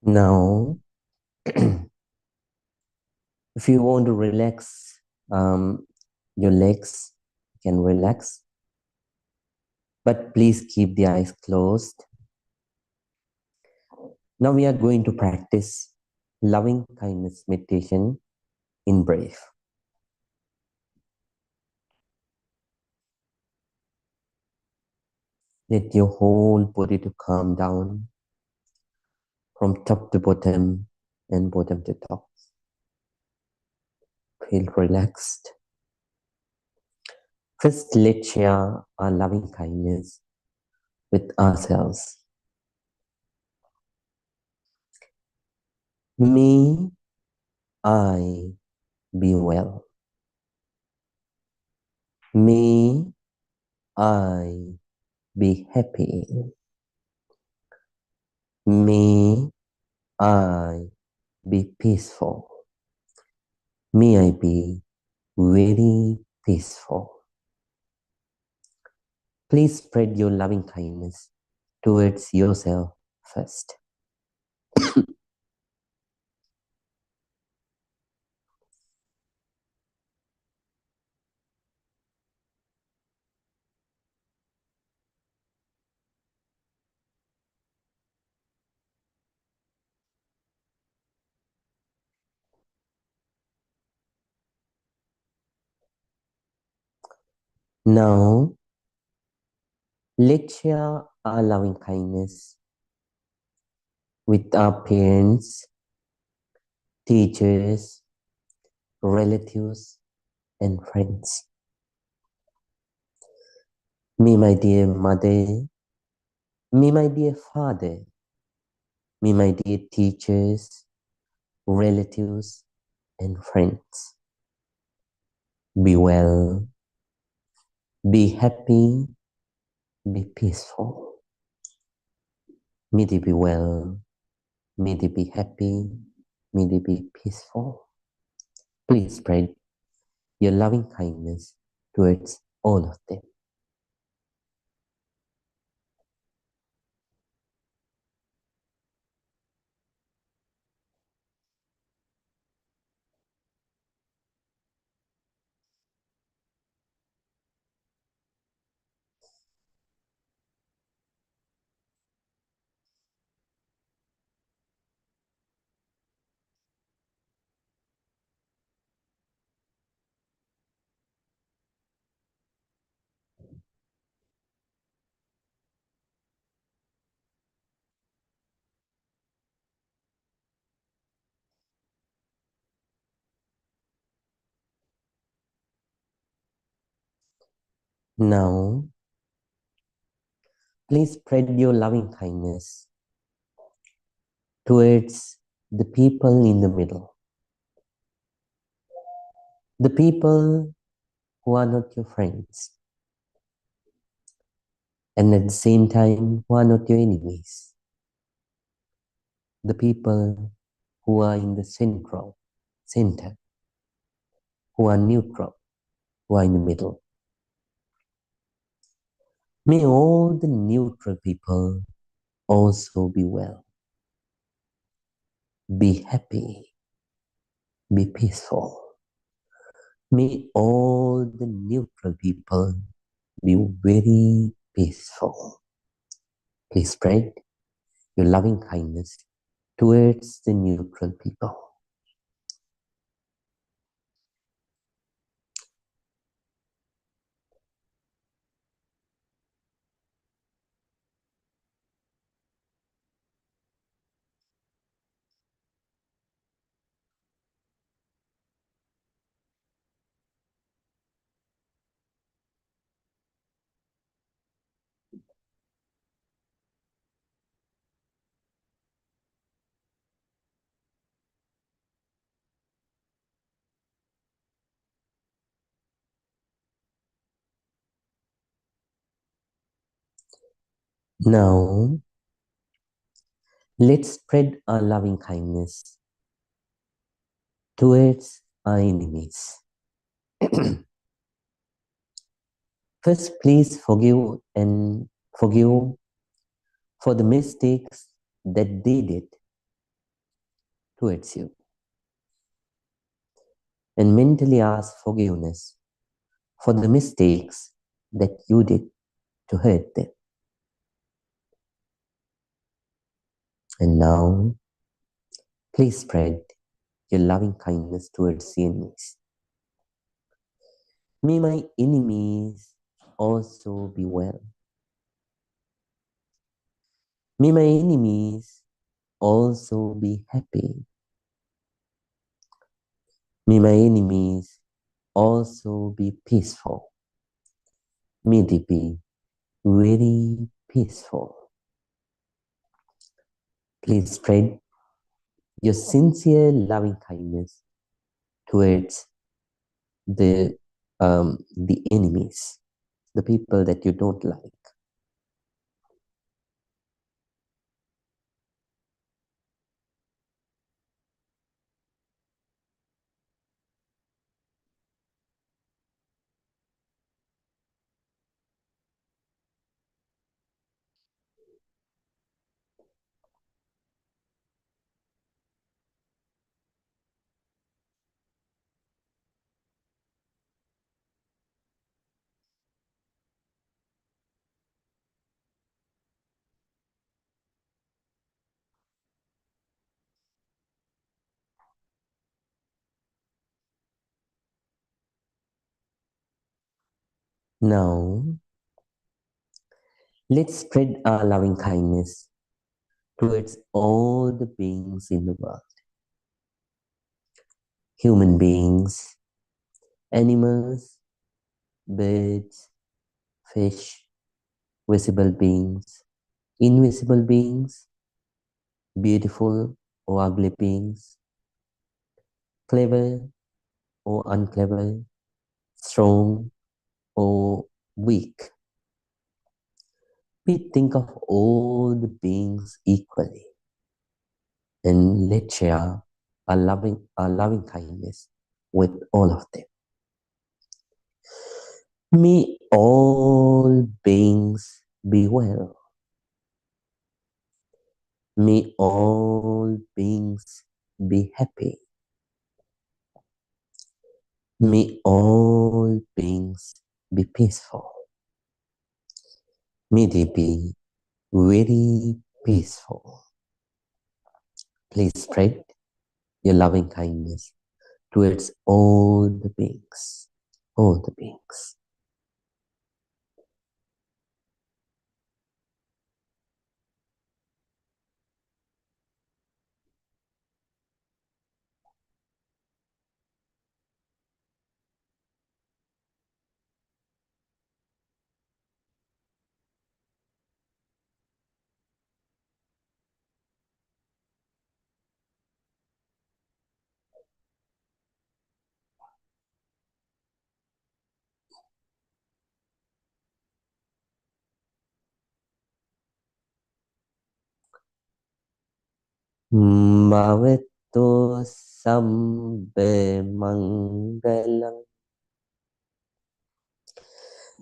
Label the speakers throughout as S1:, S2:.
S1: Now, if you want to relax your legs, you can relax, but please keep the eyes closed. Now we are going to practice loving kindness meditation in breath. Let your whole body to calm down from top to bottom and bottom to top. Feel relaxed. First, let's share our loving kindness with ourselves. May I be well. May I be happy. May I be peaceful. May I be very peaceful. Please spread your loving kindness towards yourself first. Now, let's share our loving kindness with our parents, teachers, relatives, and friends. May my dear mother, may my dear father, may my dear teachers, relatives, and friends be well, be happy, be peaceful. May they be well, may they be happy, may they be peaceful. Please spread your loving kindness towards all of them. Now, please spread your loving kindness towards the people in the middle, the people who are not your friends, and at the same time who are not your enemies, the people who are in the center, who are neutral, who are in the middle. May all the neutral people also be well, be happy, be peaceful. May all the neutral people be very peaceful. Please spread your loving kindness towards the neutral people. Now, let's spread our loving kindness towards our enemies. First, please forgive for the mistakes that they did towards you and mentally ask forgiveness for the mistakes that you did to hurt them. And now, please spread your loving kindness towards the enemies. May my enemies also be well. May my enemies also be happy. May my enemies also be peaceful. May they be very peaceful. Please spread your sincere loving kindness towards the enemies, the people that you don't like. Now, let's spread our loving kindness towards all the beings in the world. Human beings, animals, birds, fish, visible beings, invisible beings, beautiful or ugly beings, clever or unclever, strong or weak. We think of all the beings equally and let's share our loving kindness with all of them. May all beings be well. May all beings be happy. May all beings be peaceful. May they be very peaceful. Please spread your loving kindness towards all the beings. All the beings. Bhavato sabbe mangalam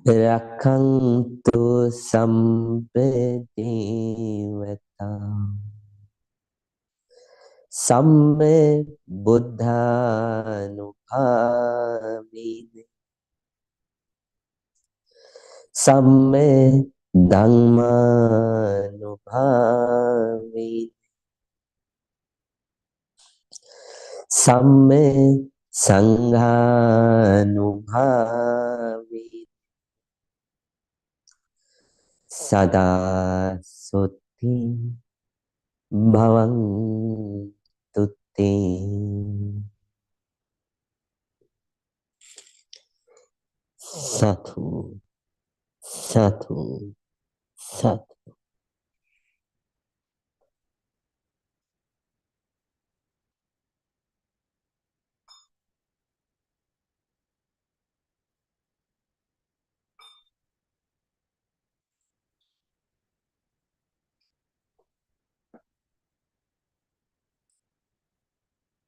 S1: rakhantu sabbe devatam samme buddhanupamine samme dhammanupamine samme sanghanupamine sada sutti bhavantu te. Satu, satu, satu.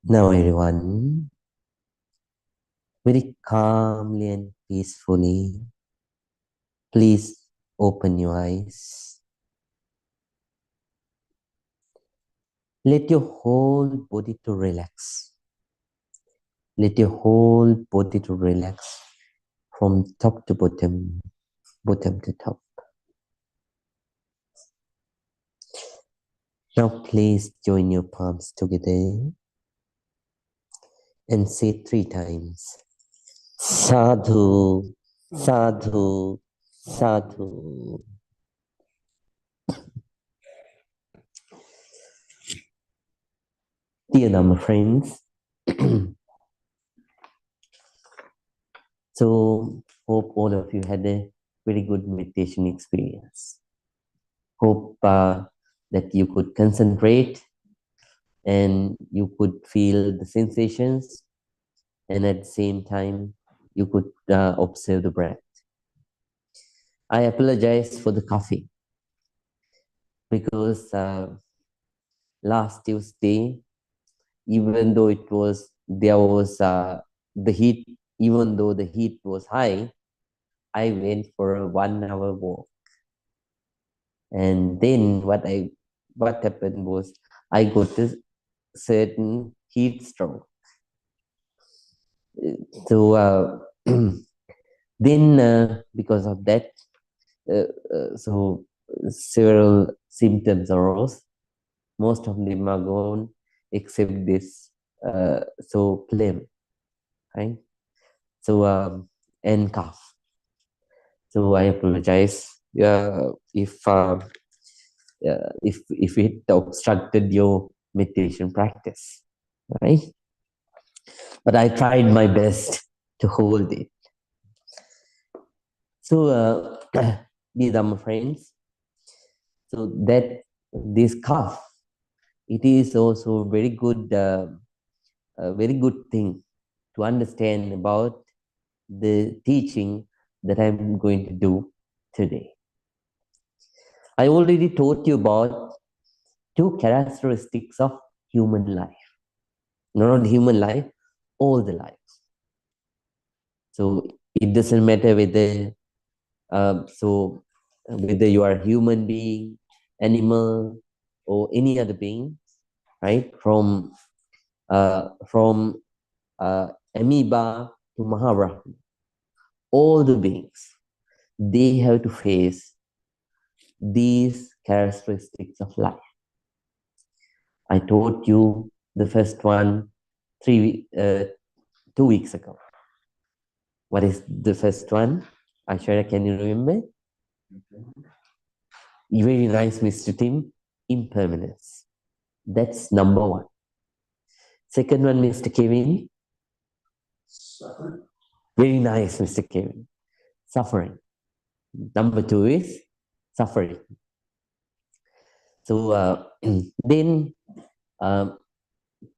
S1: Now everyone, very calmly and peacefully, please open your eyes. Let your whole body to relax. Let your whole body to relax from top to bottom, bottom to top. Now please join your palms together and say 3 times. Sadhu, sadhu, sadhu. Dear Dhamma friends, so hope all of you had a very good meditation experience. Hope that you could concentrate and you could feel the sensations, and at the same time you could observe the breath. I apologize for the coffee because last Tuesday, even though there was the heat, even though the heat was high, I went for a 1 hour walk. And then what happened was I got a certain heat stroke. So then because of that, so several symptoms arose. Most of them are gone except this phlegm, right? So and cough. So I apologize if it obstructed your meditation practice, right? But I tried my best to hold it. So, dear Dhamma friends, so that this cough, it is also a very good thing to understand about the teaching that I'm going to do today. I already taught you about 2 characteristics of human life. Not human life, all the life. So it doesn't matter whether you are a human being, animal, or any other being, right? From amoeba to Mahabharata, all the beings, they have to face these characteristics of life. I taught you the first one 2 weeks ago. What is the first one? Aishwarya, can you remember? Very nice, Mr. Tim. Impermanence. That's number 1. Second one, Mr. Kevin. Suffering. Very nice, Mr. Kevin. Suffering. Number 2 is suffering. So then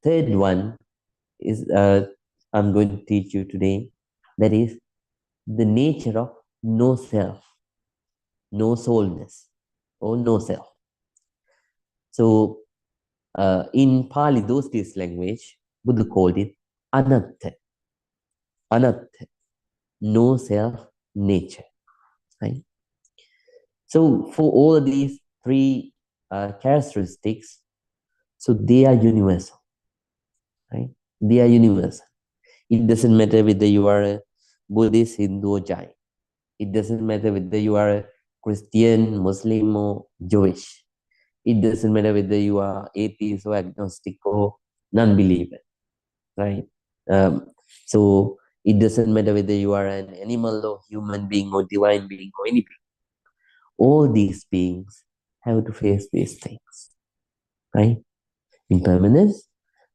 S1: third one is I'm going to teach you today. That is the nature of no self, no soulness, or no self. So in Pali, those days language, Buddha called it anatta. Anatta, no self nature. Right? So for all these 3 characteristics, so they are universal. Right? They are universal. It doesn't matter whether you are a Buddhist, Hindu, or Jain. It doesn't matter whether you are a Christian, Muslim, or Jewish. It doesn't matter whether you are atheist or agnostic or non-believer, right? So it doesn't matter whether you are an animal or human being or divine being or anything. All these beings have to face these things, right? Impermanence.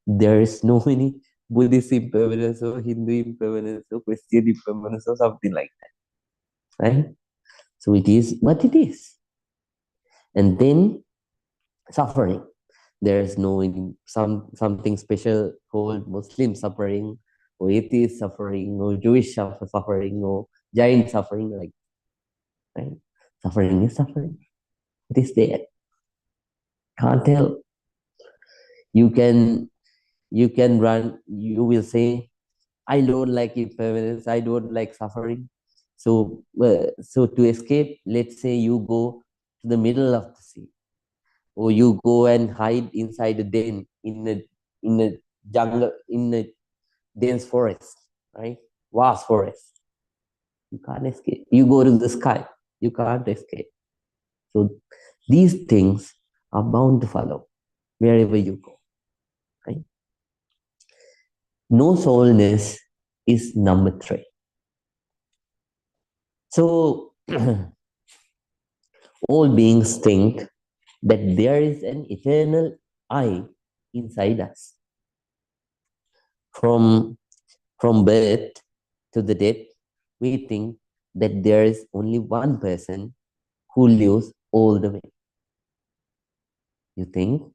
S1: There is no any Buddhist impermanence or Hindu impermanence or Christian impermanence or something like that, right? So it is what it is. And then suffering. There is no something special called Muslim suffering or atheist suffering or Jewish suffering or Jain suffering, like, right? Suffering is suffering. It is there. Can't tell. You can run. You will say, I don't like impermanence. I don't like suffering. So to escape, let's say you go to the middle of the sea. or you go and hide inside a den in a jungle, in a dense forest, right? Vast forest. You can't escape. You go to the sky. You can't escape. So these things are bound to follow wherever you go, right? No soulness is number 3. So all beings think that there is an eternal I inside us. From birth to the death, we think that there is only one person who lives all the way. You think,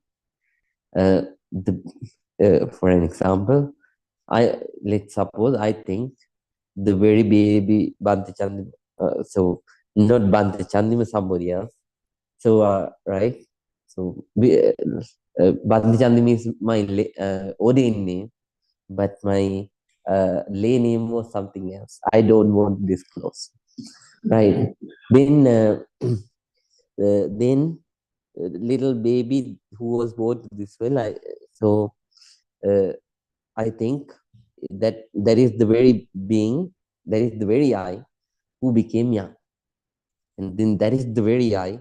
S1: for an example, let's suppose I think the very baby Bante Chandima, so not Bante Chandima, somebody else. So, right? So, Bante Chandima is my ordained name, but my lay name was something else. I don't want to disclose. Right? Then little baby who was born to this world, uh, I think that is the very being, that is the very I who became young. And then that is the very I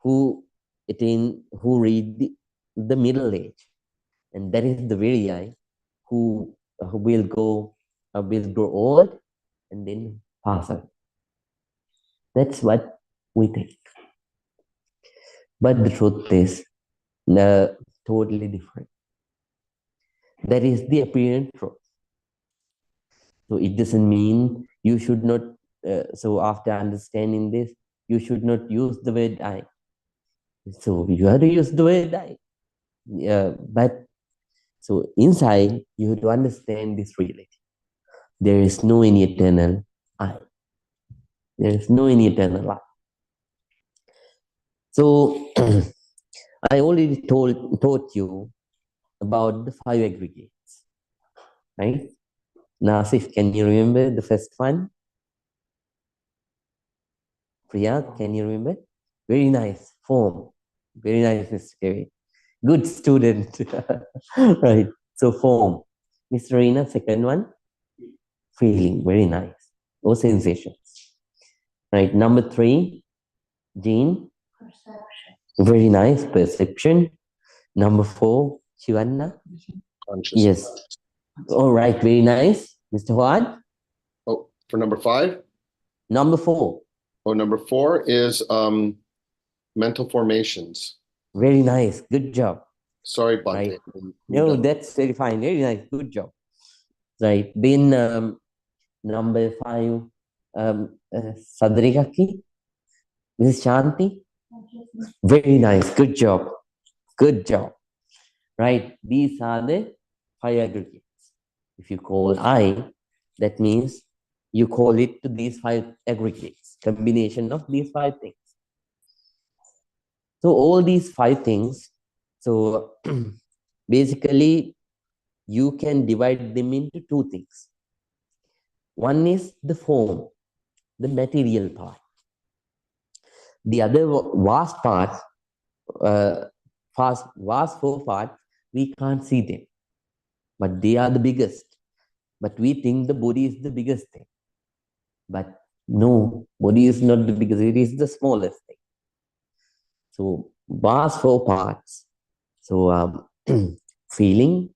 S1: who reached the middle age. And that is the very I who will grow old and then pass on. That's what we think. But the truth is totally different. That is the apparent truth. So it doesn't mean you should not, so after understanding this, you should not use the word I. So you have to use the word I. But so inside, you have to understand this reality. There is no any eternal I. There is no any eternal I. So I already taught you about the 5 aggregates, right? Nasif, can you remember the first one? Priya, can you remember? Very nice. Form. Very nice, Mr. Kevin. Good student. Right. So form. Mr. Reena, second one. Feeling. Very nice. Or sensations. Right. Number 3. Jean. Perception. Very nice. Perception. Number 4. Shivanna. Yes. All right. Very nice. Mr. Huad.
S2: Oh, for number 5?
S1: Number 4.
S2: Oh, number 4 is mental formations.
S1: Very nice. Good job.
S2: Sorry, Bhante.
S1: Right. No, that's very fine. Very nice. Good job. Right. Then number 5, Sadrikaki, Mrs. Shanti. Very nice. Good job. Good job. Right. These are the 5 aggregates. If you call I, that means you call it to these 5 aggregates, combination of these 5 things. So all these 5 things, so basically you can divide them into 2 things. One is the form, the material part. The other vast part, vast 4 parts, we can't see them, but they are the biggest. But we think the body is the biggest thing. But no, body is not the biggest, it is the smallest thing. So vast 4 parts. So feeling,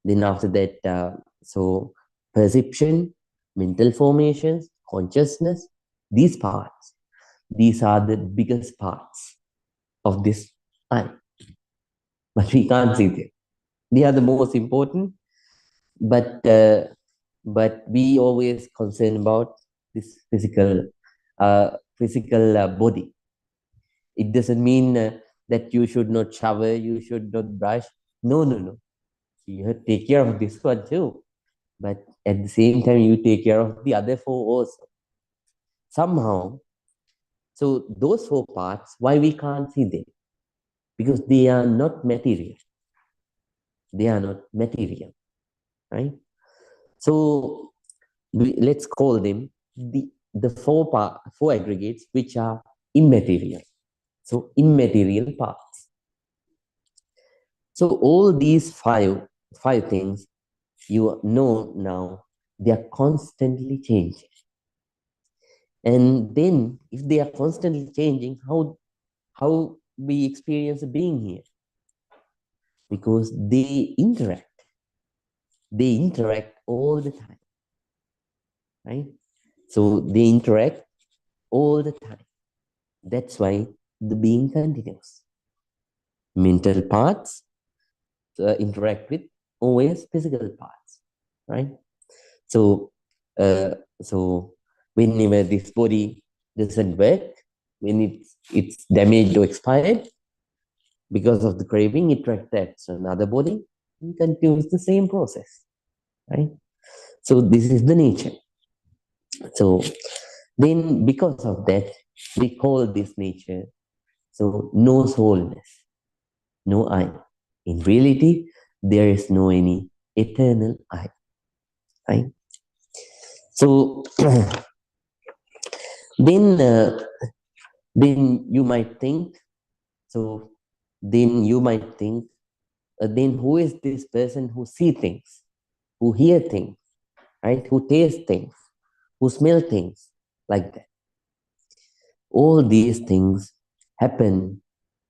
S1: then after that, so perception, mental formations, consciousness, these parts, these are the biggest parts of this I. But we can't see them. They are the most important, but we always concern about this physical body. It doesn't mean that you should not shower, you should not brush. No. You have to take care of this one too. But at the same time, you take care of the other 4 also. Somehow, so those 4 parts, why we can't see them? Because they are not material. They are not material, right? So let's call them the 4 aggregates which are immaterial. So immaterial parts. So all these five things, you know now, they are constantly changing. And then if they are constantly changing, how we experience being here? Because they interact all the time, right? So they interact all the time. That's why the being continues. Mental parts interact with always physical parts, right? So, uh, so whenever this body doesn't work, when it's damaged or expired, because of the craving, it attracts another body and continues the same process, right? So this is the nature. So then, because of that, we call this nature so no soulness, no I. In reality, there is no any eternal I, right? So then, then you might think. So then you might think. Then who is this person who see things, who hear things, right? Who taste things, who smell things, like that? All these things happen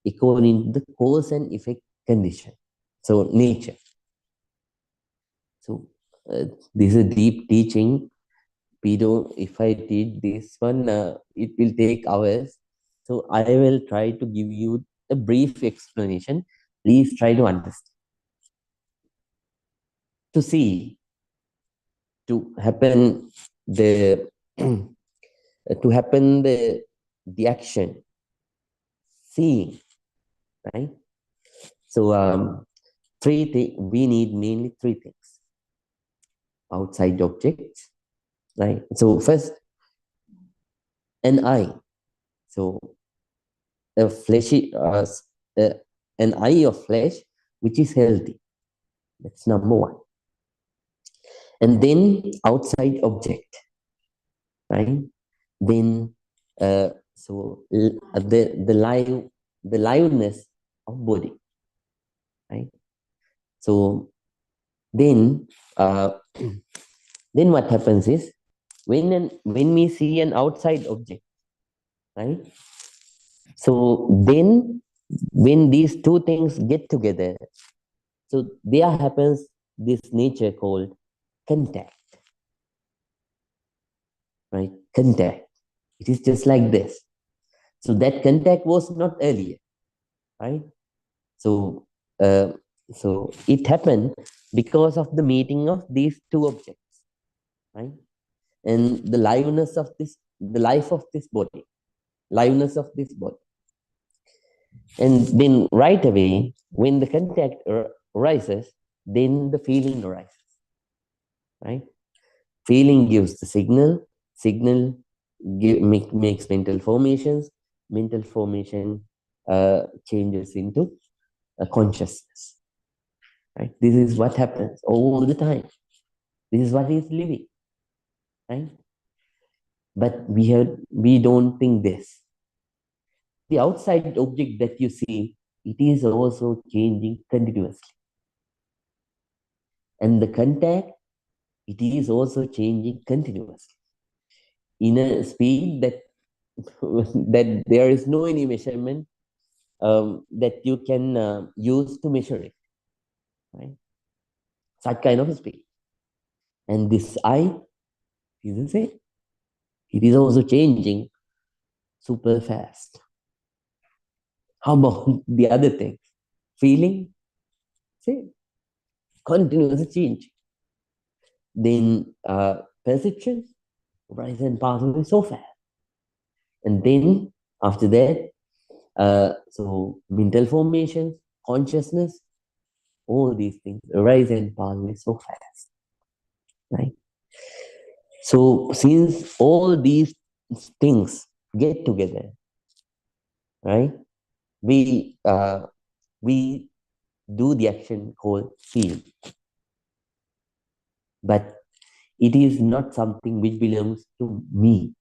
S1: according to the cause and effect condition. So nature. So this is a deep teaching. Pedo, if I teach this one, it will take hours. So I will try to give you a brief explanation. Please try to understand. To see, to happen the to happen the action, seeing, right? So we need mainly three things: outside objects, right? So first, an eye. So a fleshy, an eye of flesh which is healthy. That's number one. And then outside object, right? Then the liveness of body, right? So then then what happens is when we see an outside object, right? So then when these two things get together, so there happens this nature called contact, right? Contact. It is just like this. So that contact was not earlier, right? So uh, so it happened because of the meeting of these two objects, right? And the liveness of the life of this body, liveness of this body. And then right away, when the contact arises, then the feeling arises, right? Feeling gives the signal makes mental formations, mental formation changes into a consciousness, right? This is what happens all the time. This is what is living, right? But we don't think this. The outside object that you see, it is also changing continuously. And the contact, it is also changing continuously in a speed that that there is no any measurement that you can use to measure it, right? Such kind of a speed. And this I is the same. It is also changing super fast. How about the other things? Feeling, same, continuous change. Then perception, rise and pass away so fast. And then after that, so mental formations, consciousness, all these things arise and pass away so fast, right? So since all these things get together, right, we do the action called feel, but it is not something which belongs to me.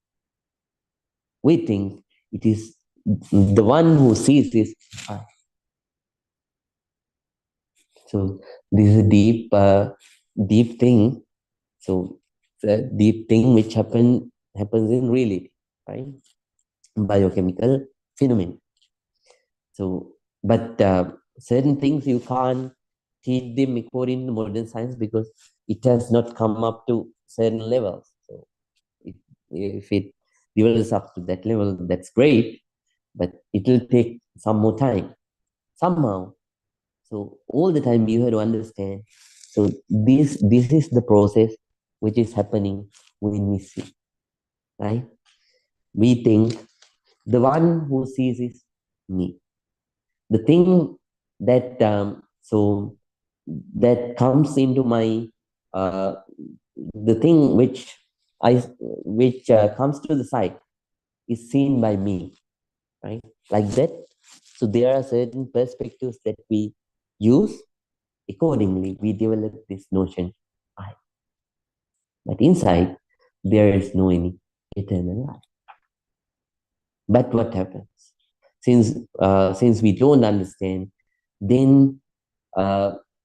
S1: We think it is the one who sees is I. So this is a deep thing. So the deep thing which happens in reality, right? Biochemical phenomenon. So, but certain things you can't teach them according to modern science because it has not come up to certain levels. So, it, if it develops up to that level, that's great, but it will take some more time somehow. So, all the time you have to understand. So, this is the process which is happening when we see, right? We think the one who sees is me. The thing that that comes into my uh, the thing which comes to the sight is seen by me, right? Like that. So there are certain perspectives that we use. Accordingly, we develop this notion I. But inside, there is no any eternal life. But what happens? Since we don't understand, then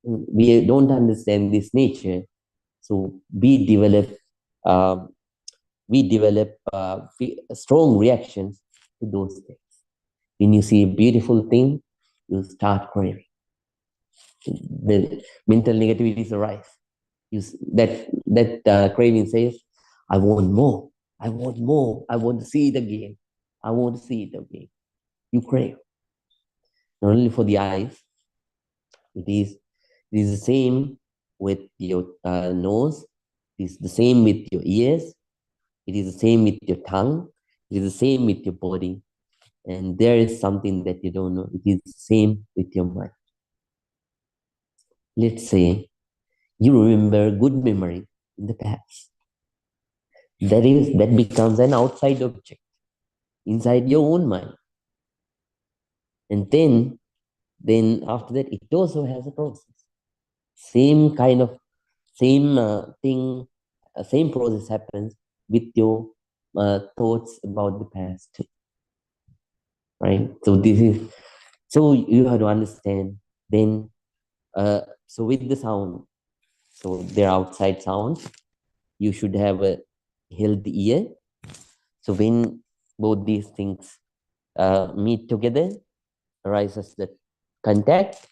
S1: we don't understand this nature. So uh, we develop strong reactions to those things. When you see a beautiful thing, you start craving. The mental negativities arise. That craving says, "I want more. I want more. I want to see it again. I want to see it again." You crave not only for the eyes. It is the same with your nose. It is the same with your ears. It is the same with your tongue. It is the same with your body. And there is something that you don't know. It is the same with your mind. Let's say you remember good memory in the past. That becomes an outside object inside your own mind. And then after that, it also has a process. Same kind of same thing, same process happens with your thoughts about the past, right? So you have to understand. Then, so with the sound, so they're outside sounds. You should have a healthy ear. So when both these things meet together, arises the contact,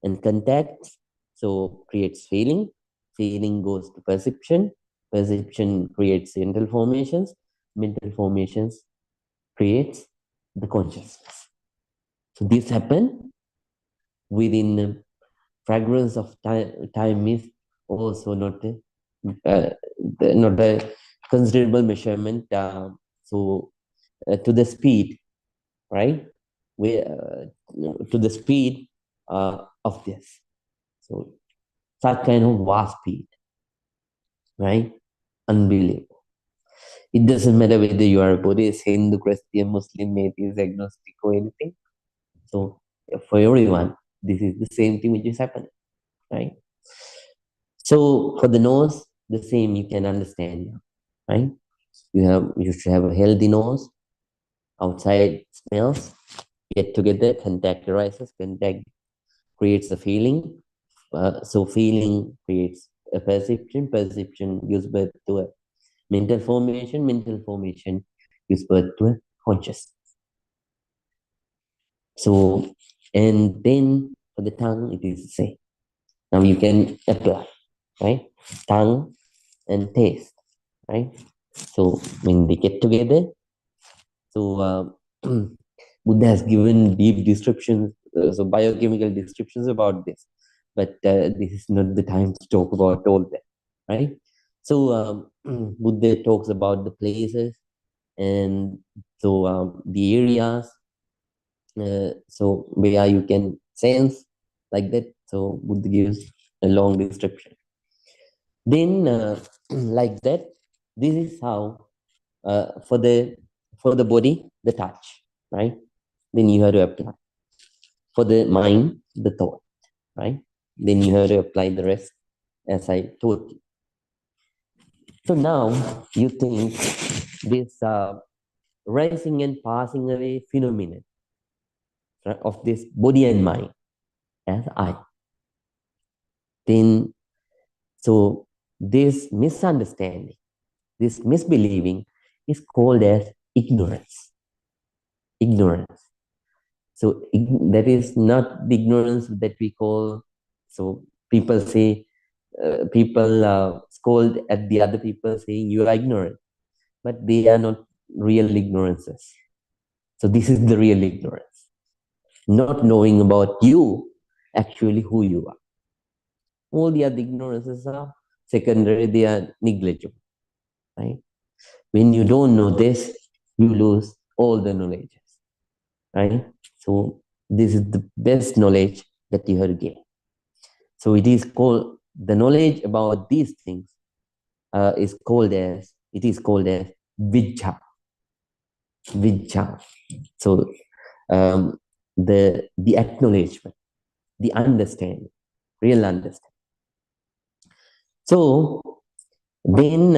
S1: and contact so creates feeling. Feeling goes to perception. Perception creates mental formations. Mental formations creates the consciousness. So this happen within fragrance of time is also uh, not a considerable measurement. To the speed, right? We to the speed of this. So such kind of vast speed, right? Unbelievable. It doesn't matter whether you are a Buddhist, Hindu, Christian, Muslim, atheist, agnostic, or anything. So for everyone, this is the same thing which is happening, right? So for the nose, the same you can understand, right? You should have a healthy nose. Outside smells get together, contact arises, contact creates a feeling. So feeling creates a perception. Perception gives birth to a mental formation. Mental formation gives birth to a consciousness. So, and then for the tongue, it is the same. Now you can apply, right? Tongue and taste, right? So when they get together, so Buddha has given deep descriptions, so biochemical descriptions about this, but this is not the time to talk about all that, right? So Buddha talks about the places and so the areas, so where you can sense like that. So Buddha gives a long description. Then like that, this is how for the body the touch, right? Then you have to apply for the mind the thought, right? Then you have to apply the rest as I told you. So now you think this rising and passing away phenomenon, right, of this body and mind as I. then so this misunderstanding, this misbelieving is called as ignorance. Ignorance. So that is not the ignorance that we call, so people say, people scold at the other people saying you are ignorant, but they are not real ignorances. So this is the real ignorance. Not knowing about you, actually who you are. All the other ignorances are secondary, they are negligible, right? When you don't know this, you lose all the knowledges, right? So this is the best knowledge that you have to gain. So it is called, the knowledge about these things is called as Vijja. Vijja. So the acknowledgement, the understanding, real understanding. So then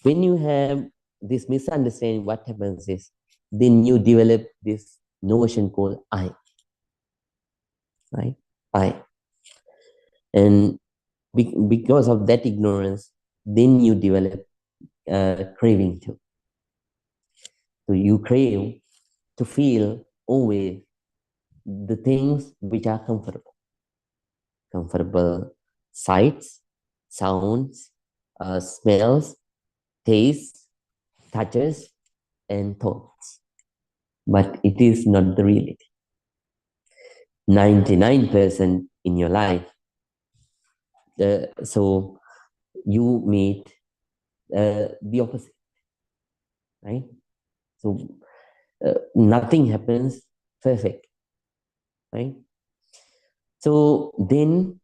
S1: when you have this misunderstanding, what happens is then you develop this notion called I, right? I. And because of that ignorance, then you develop craving too. So you crave to feel always the things which are comfortable. Comfortable sights, sounds, smells, tastes, touches, and thoughts. But it is not the reality. 99% in your life, so you meet the opposite, right? So nothing happens perfect, right? So then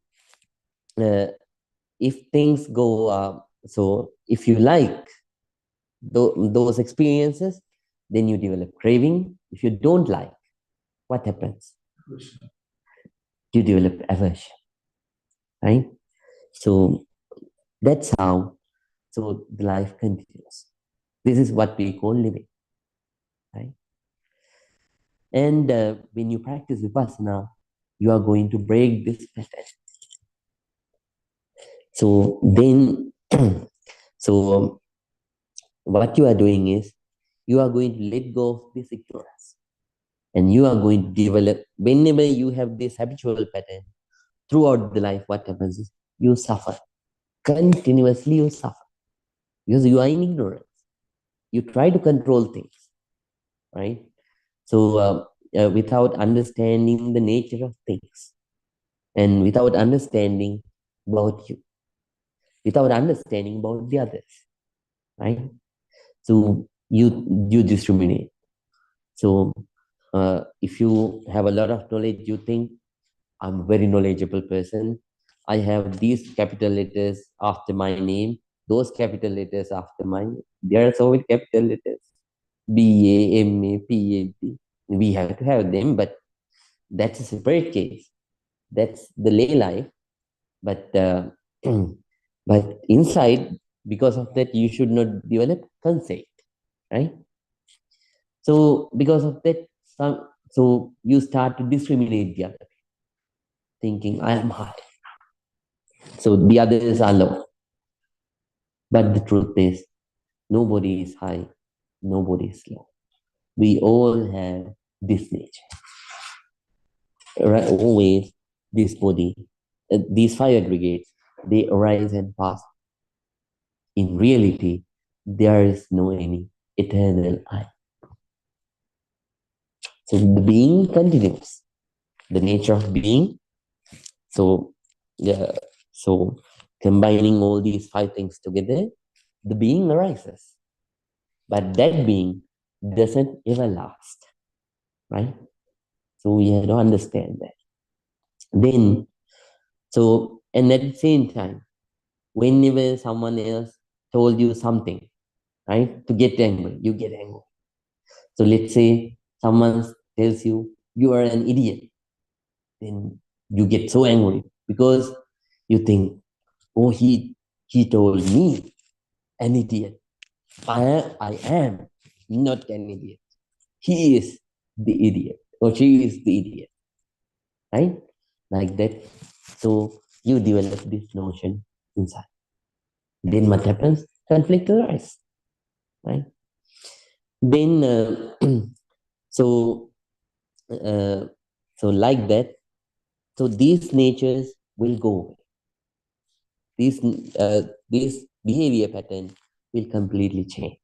S1: if things go, so if you like those experiences, then you develop craving. If you don't like, what happens? You develop aversion, right? So that's how, so the life continues. This is what we call living, right? And when you practice vipassana, you are going to break this pattern. So then, so what you are doing is, you are going to let go of this ignorance. And you are going to develop, whenever you have this habitual pattern, throughout the life, what happens is, you suffer. Continuously you suffer. Because you are in ignorance. You try to control things, right? So without understanding the nature of things, and without understanding about you, without understanding about the others, right? So you discriminate. So if you have a lot of knowledge, you think, I'm a very knowledgeable person. I have these capital letters after my name, those capital letters after mine. There are so many capital letters. BA, MA, PhD. We have to have them, but that's a separate case. That's the lay life. But but inside, because of that, you should not develop concept, right? So because of that, so you start to discriminate the other, thinking I am high, so the others are low. But the truth is, nobody is high, nobody is low. We all have this nature, right? Always this body, these five aggregates, they arise and pass. In reality, there is no any eternal I. So the being continues, the nature of being. So yeah, so combining all these five things together, the being arises. But that being doesn't ever last, right? So we have to understand that. Then, so, and at the same time, whenever someone else told you something, right, to get angry, you get angry. So let's say someone tells you you are an idiot, then you get so angry because you think, oh, he told me an idiot. I am not an idiot. He is the idiot, or she is the idiot, right? Like that. So you develop this notion inside. Then what happens? Conflict arises, right? Then so uh, so like that. So these natures will go away. These behavior pattern will completely change.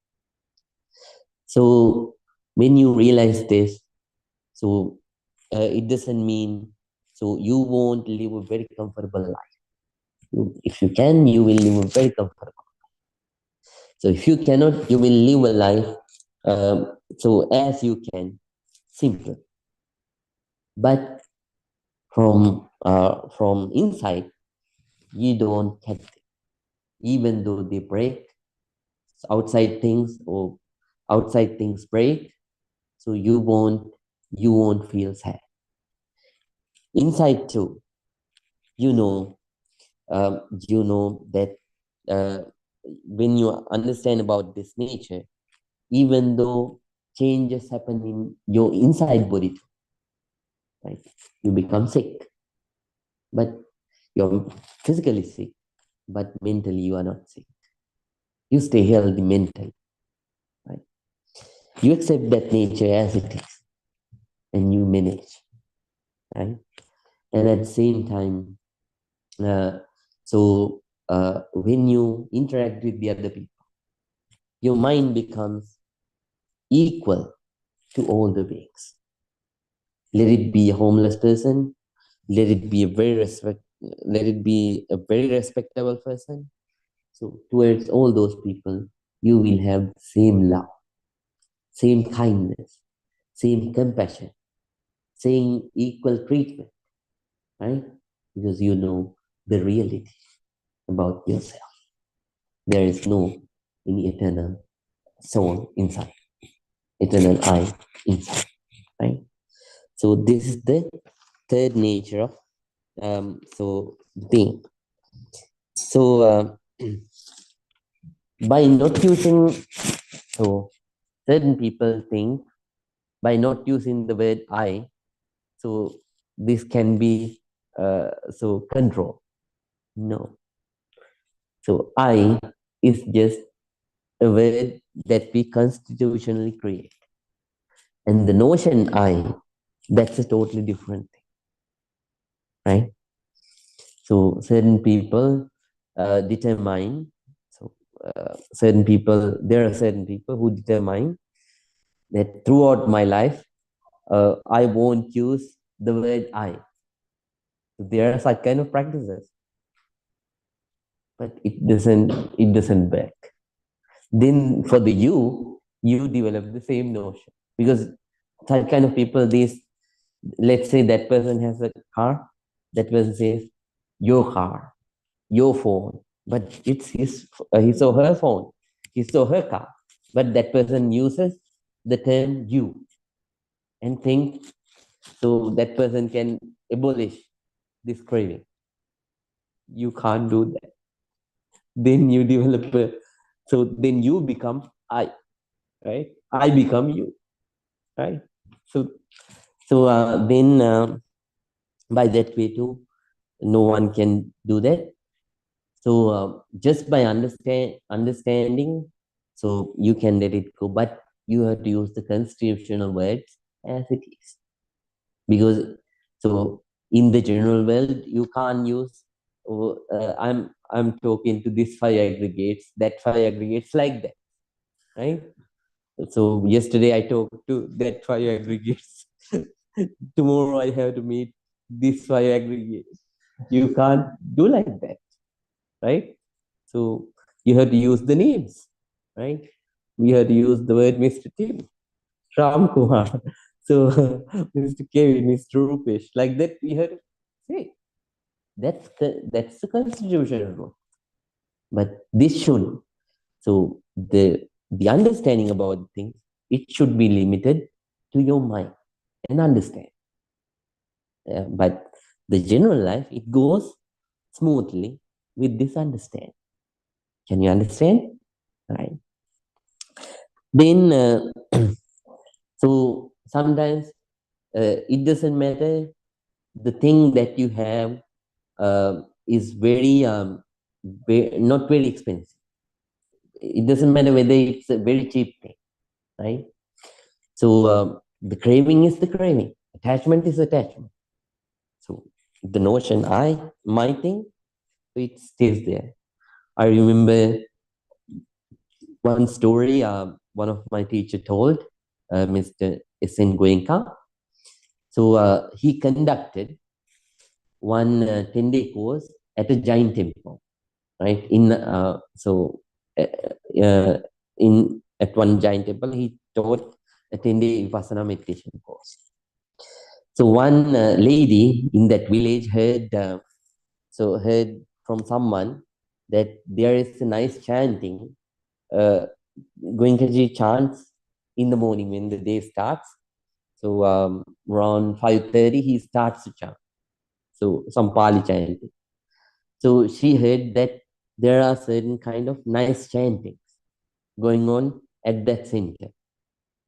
S1: So when you realize this, so it doesn't mean so you won't live a very comfortable life. If you can, you will live a very comfortable. So if you cannot, you will live a life so as you can, simple. But from inside, you don't get it. Even though they break, outside things or outside things break, so you won't feel sad. Inside too, you know, that uh, when you understand about this nature, even though changes happen in your inside body too, right? You become sick, but you're physically sick, but mentally you are not sick. You stay healthy mentally, right? You accept that nature as it is, and you manage, right? And at the same time, uh, when you interact with the other people, your mind becomes equal to all the beings. Let it be a homeless person, let it be let it be a very respectable person. So towards all those people, you will have same love, same kindness, same compassion, same equal treatment, right? Because you know the reality about yourself. There is no any eternal soul inside, eternal I inside, right? So this is the third nature of being. So by not using, so certain people think by not using the word I, so this can be so control. No. So I is just a word that we constitutionally create. And the notion I, that's a totally different thing, right? So certain people determine, so there are certain people who determine that throughout my life, I won't use the word I. So there are such kind of practices, but it doesn't work. Then for the you develop the same notion because such kind of people, let's say that person has a car, that person says your car, your phone, but it's his or her phone, his or her car, but that person uses the term you and think so that person can abolish this craving. You can't do that. Then you develop so then you become I, right? I become you, right? So by that way too, no one can do that. So just by understanding, so you can let it go, but you have to use the constitutional words as it is. Because so in the general world, you can't use, I'm talking to this five aggregates, that five aggregates like that, right? So yesterday I talked to that five aggregates. Tomorrow I have to meet this five aggregates. You can't do like that, right? So you have to use the names, right? We have to use the word Mr. Tim, Ram Kumar, so Mr. Kevin, Mr. Rupesh, like that we have to say. That's the constitutional rule. But this should, so the understanding about things, it should be limited to your mind and understand. But the general life, it goes smoothly with this understanding. Can you understand? Right. Then, so sometimes it doesn't matter the thing that you have is not very expensive. It doesn't matter whether it's a very cheap thing, right? So the craving is the craving. Attachment is attachment. So the notion my thing, it stays there. I remember one story one of my teacher told, Mr. S.N. Goenka. So he conducted one 10-day course at a Jain temple, right? Uh, in at one Jain temple, he taught a 10-day Vipassana meditation course. So one lady in that village heard from someone that there is a nice chanting. Goenkaji chants in the morning when the day starts. So around 5:30 he starts to chant. So some Pali chanting. So she heard that there are certain kind of nice chantings going on at that center.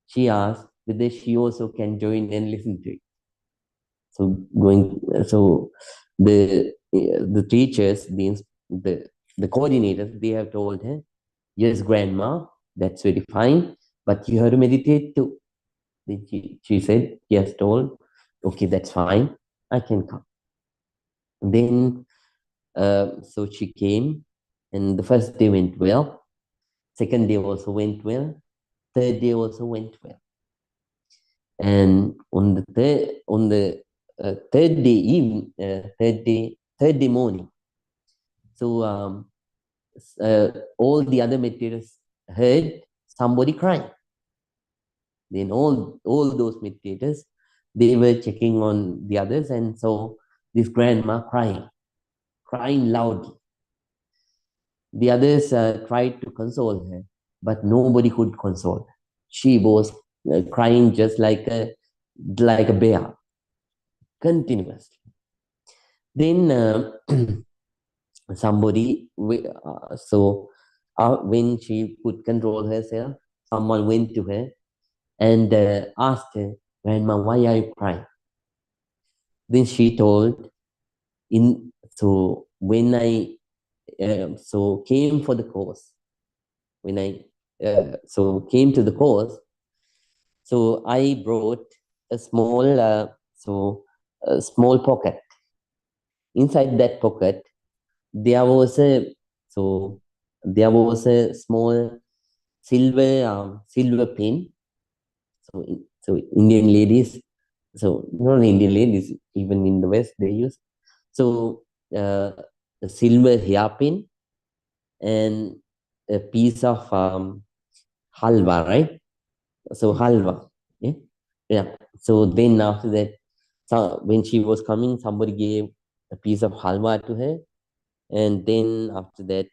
S1: She asked whether she also can join and listen to it. So the teachers, the coordinators, they have told her, yes, grandma, that's very fine, but you have to meditate too. Then she said, yes, told, okay, that's fine, I can come. Then so she came, and the first day went well. Second day also went well. Third day also went well. And on the third day morning, so all the other meditators heard somebody crying. Then all those meditators, they were checking on the others, and so this grandma crying loudly. The others tried to console her, but nobody could console her. She was crying just like a bear, continuously. Then somebody, when she could control herself, someone went to her and asked her, "Grandma, why are you crying?" Then she told, when I came for the course, when I came to the course, so I brought a small pocket. Inside that pocket, there was a small silver pin. So Indian ladies, so not Indian ladies, even in the West they use a silver hairpin and a piece of halwa, right? So halwa, yeah, yeah. So then after that, when she was coming, somebody gave a piece of halwa to her, and then after that,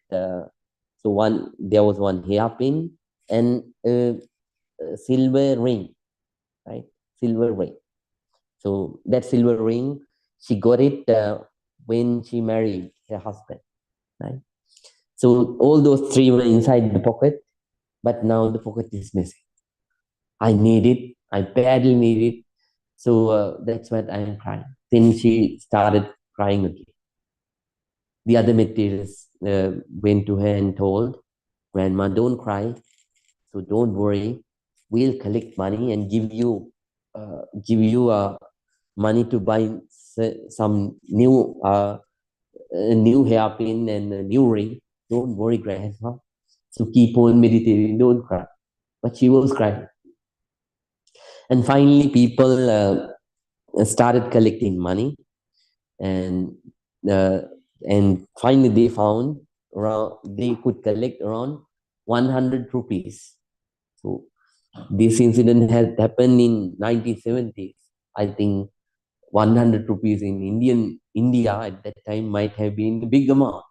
S1: there was one hairpin and a silver ring, right? Silver ring. So that silver ring, she got it when she married her husband, right? So all those three were inside the pocket, but now the pocket is missing. I need it. I badly need it. So that's what I am crying. Then she started crying again. The other meditators went to her and told, "Grandma, don't cry. So don't worry. We'll collect money and give you money to buy some new hairpin and a new ring. Don't worry, Grandma. So keep on meditating. Don't cry." But she was crying. And finally, people started collecting money, and uh, finally they found they could collect around 100 rupees. So this incident had happened in 1970s. I think 100 rupees in India at that time might have been a big amount.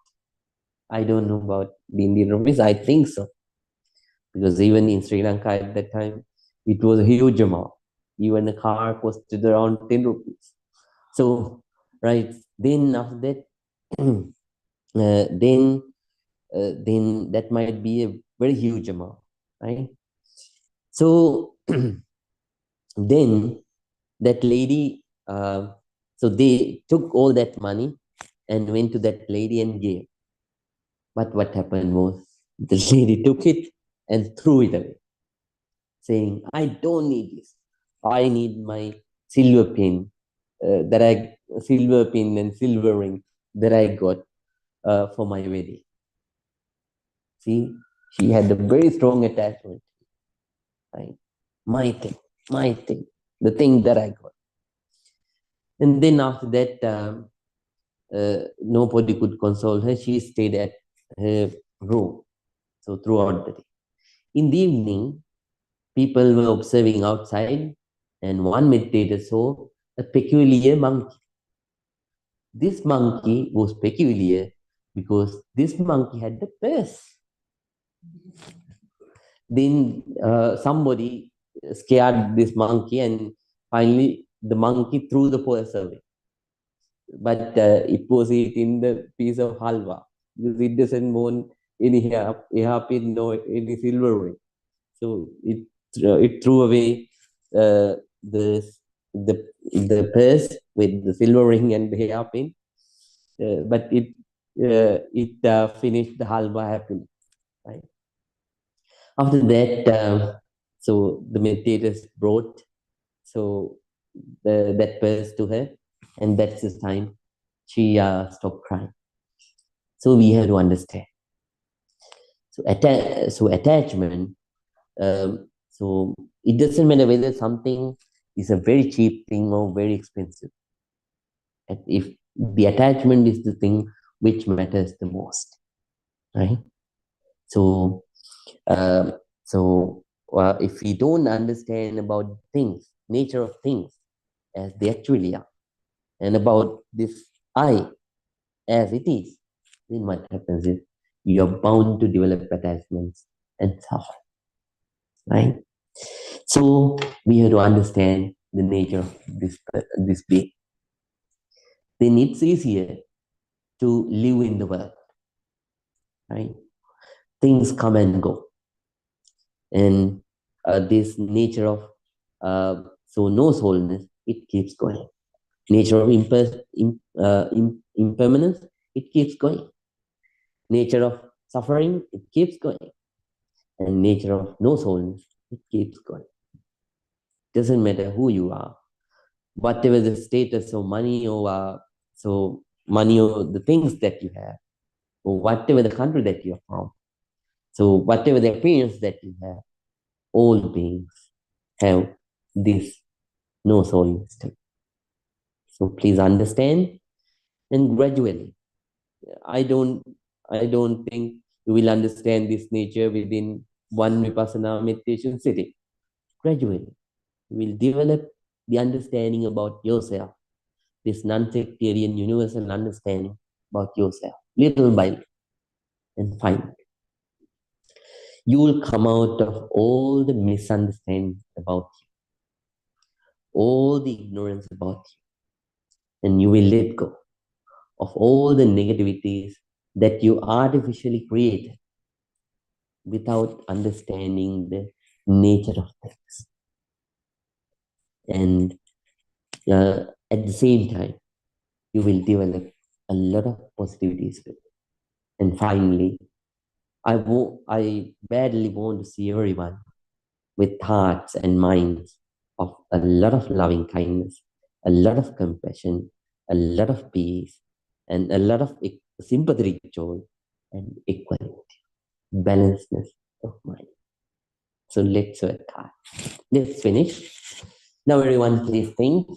S1: I don't know about the Indian rupees. I think so, because even in Sri Lanka at that time, it was a huge amount. Even a car costed around 10 rupees. So, right, then after that, then that might be a very huge amount, right? So then that lady, so they took all that money and went to that lady and gave. But what happened was the lady took it and threw it away, saying, I don't need this. I need my silver pin, silver pin and silver ring that I got for my wedding. See, she had a very strong attachment. Right? My thing, the thing that I got. And then after that, nobody could console her. She stayed at her room. So throughout the day. In the evening, people were observing outside, and one meditator saw a peculiar monkey. This monkey was peculiar because this monkey had the purse. Then somebody scared this monkey, and finally the monkey threw the purse away. But it was eating the piece of halwa because it doesn't want any hairpin nor any silver ring. So it threw away the the purse with the silver ring and the hairpin, but it finished the halwa happily. Right? After that, so the meditators brought that purse to her, and that's the time she stopped crying. So we have to understand. So attachment. So it doesn't matter whether something is a very cheap thing or very expensive. And if the attachment is the thing which matters the most, right? So, uh, if we don't understand about things, nature of things as they actually are, and about this I as it is, then what happens is you're bound to develop attachments and suffer, right? So we have to understand the nature of this being. Then it's easier to live in the world, right? Things come and go, and this nature of no soulness, it keeps going. Nature of impermanence, it keeps going. Nature of suffering, it keeps going, and nature of no soulness, it keeps going. Doesn't matter who you are, whatever the status of money or money or the things that you have, or whatever the country that you're from. So whatever the appearance that you have, all beings have this no soul state. So please understand, and gradually, I don't think you will understand this nature within one vipassana meditation sitting. Gradually, you will develop the understanding about yourself, this non-sectarian universal understanding about yourself, little by little, and finally, you will come out of all the misunderstandings about you, all the ignorance about you, and you will let go of all the negativities that you artificially created without understanding the nature of things. And at the same time, you will develop a lot of positivities with it. And finally, I badly want to see everyone with hearts and minds of a lot of loving kindness, a lot of compassion, a lot of peace, and a lot of sympathetic joy and equality, balancedness of mind. So let's work hard. Let's finish. Now everyone please think.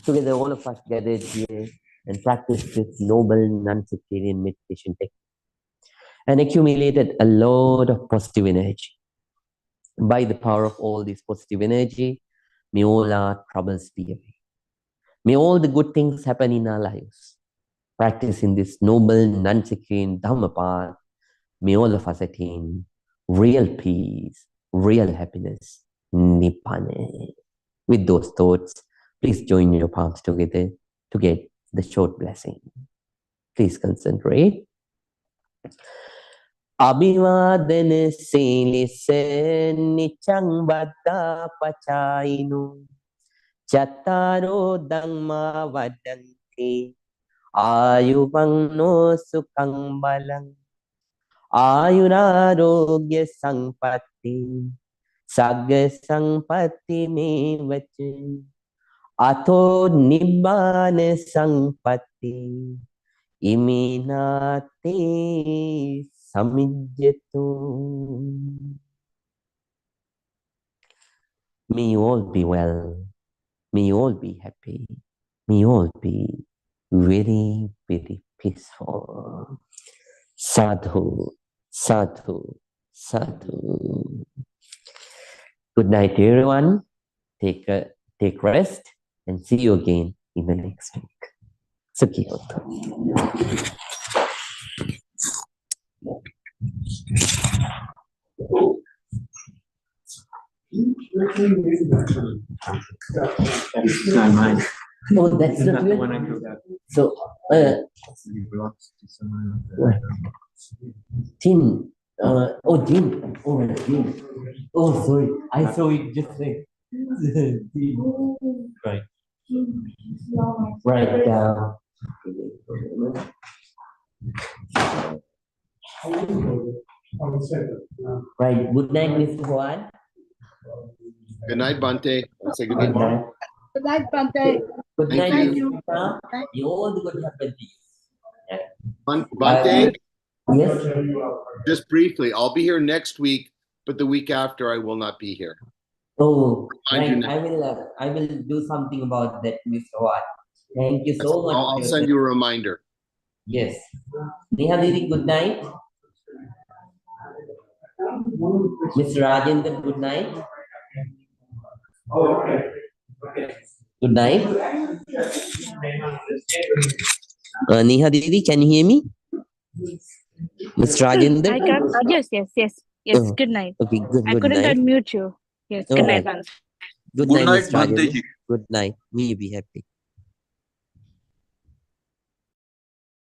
S1: Together all of us gathered here and practiced this noble non-sectarian meditation technique and accumulated a lot of positive energy. By the power of all this positive energy, may all our troubles be away. May all the good things happen in our lives. Practicing this noble non-sectarian Dhamma path, may all of us attain real peace, real happiness, Nibbana. With those thoughts, please join your palms together to get the short blessing. Please concentrate. Abhivadana silise nichang vada pachainu chattaro dhamma vadanti Ayuvang sukang balang. Ayurarogya sampatti. Sagga sampatti me vache. Atho nibbana sampatti. Iminate samijjatu. May you all be well. May you all be happy. May you all be very, very peaceful. Sadhu, sadhu, sadhu. Good night, everyone. Take rest and see you again in the next week. Sukhi hotu.
S3: It's not mine.
S1: Oh, that's not
S3: not the
S1: good.
S3: one I took out.
S1: So,
S3: It belongs to someone else.
S1: Jin. Jin. Oh, Jin. Oh, sorry. I saw it just like. Jin. Right. Right down. Right. Good night, Mr. Juan.
S2: Good night, Bante. I'll say good
S1: Good
S2: night, Mom.
S1: night.
S4: Good night, Bante.
S1: Good
S2: Thank
S1: night,
S2: you.
S1: Mr. Juan. You all good happen to you.
S2: Bante,
S1: Yes.
S2: just briefly, I'll be here next week, but the week after I will not be here.
S1: Oh,
S2: Remind you
S1: right.
S2: next-
S1: I will do something about that, Mr. Juan. Thank you so much.
S2: I'll send you a reminder.
S1: Yes. Neha Didi, good night. Mr. Rajendra, good night. Good night. Neha Didi, can you hear me? Mr. Rajendra?
S4: I can. Yes.
S1: Oh,
S4: Good night.
S1: okay, good
S4: I couldn't
S1: night.
S4: unmute you. Yes.
S1: All
S4: Good night,
S1: right.
S4: Bante.
S1: Good
S5: Good
S1: night,
S5: night,
S1: Mr. Rajendra.
S5: Bante ji.
S1: Good night. May you be happy.